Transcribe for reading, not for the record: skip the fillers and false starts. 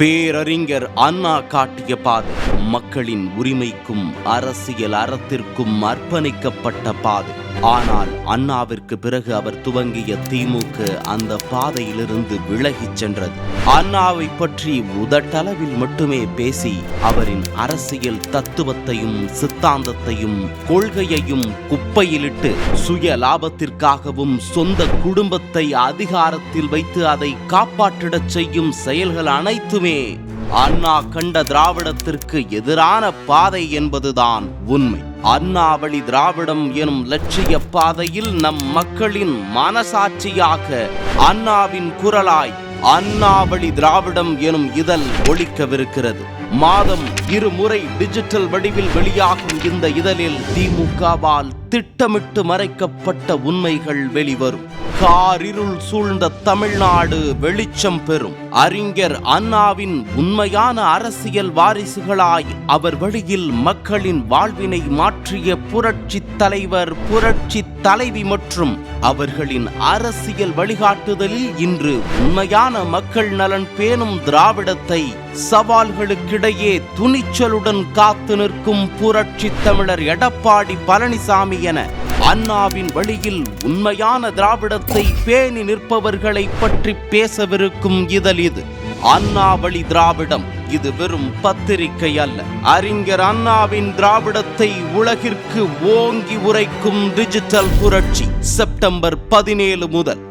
பேரறிஞர் அண்ணா காட்டிய பாதை மக்களின் உரிமைக்கும் அரசியல் அறத்திற்கும் அர்ப்பணிக்கப்பட்ட பாதை. ஆனால் அண்ணாவிற்கு பிறகு அவர் துவங்கிய திமுக அந்த பாதையிலிருந்து விலகிச் சென்றது. அண்ணாவை பற்றி உதட்டளவில் மட்டுமே பேசி அவரின் அரசியல் தத்துவத்தையும் சித்தாந்தத்தையும் கொள்கையையும் குப்பையிலிட்டு சுய லாபத்திற்காகவும் சொந்த குடும்பத்தை அதிகாரத்தில் வைத்து அதை காப்பாற்றிடச் செய்யும் செயல்கள் அனைத்துமே அண்ணா கண்ட திராவிடத்திற்கு எதிரான பாதை என்பதுதான் உண்மை. அண்ணா வழி திராவிடம் எனும் லட்சிய பாதையில் நம் மக்களின் மனசாட்சியாக அண்ணாவின் குரலாய் அண்ணா வழி திராவிடம் எனும் இதழ் ஒலிக்கவிருக்கிறது. மாதம் 2 முறை டிஜிட்டல் வடிவில் வெளியாகும் இந்த இதழில் திமுகவால் திட்டமிட்டு மறைக்கப்பட்ட உண்மைகள் வெளிவரும். காரிருள் சூழ்ந்த தமிழ்நாடு வெளிச்சம் பெறும். அறிஞர் அண்ணாவின் உண்மையான அரசியல் வாரிசுகளாய் அவர் வழியில் மக்களின் வாழ்வினை மாற்றிய புரட்சி தலைவர், புரட்சி தலைவி மற்றும் அவர்களின் அரசியல் வழிகாட்டுதலில் இன்று உண்மையான மக்கள் நலன் பேணும் திராவிடத்தை சவால்களுக்கிடையே துணிச்சலுடன் காத்து நிற்கும் புரட்சி தமிழர் எடப்பாடி பழனிசாமி என அண்ணாவின் வழியில் உண்மையான திராவிடத்தை பேணி நிற்பவர்களை பற்றி பேசவிருக்கும் இதழ் இது. அண்ணா வழி திராவிடம் இது வெறும் பத்திரிகை அல்ல. அறிஞர் அண்ணாவின் திராவிடத்தை உலகிற்கு ஓங்கி உரைக்கும் டிஜிட்டல் புரட்சி. செப்டம்பர் 17 முதல்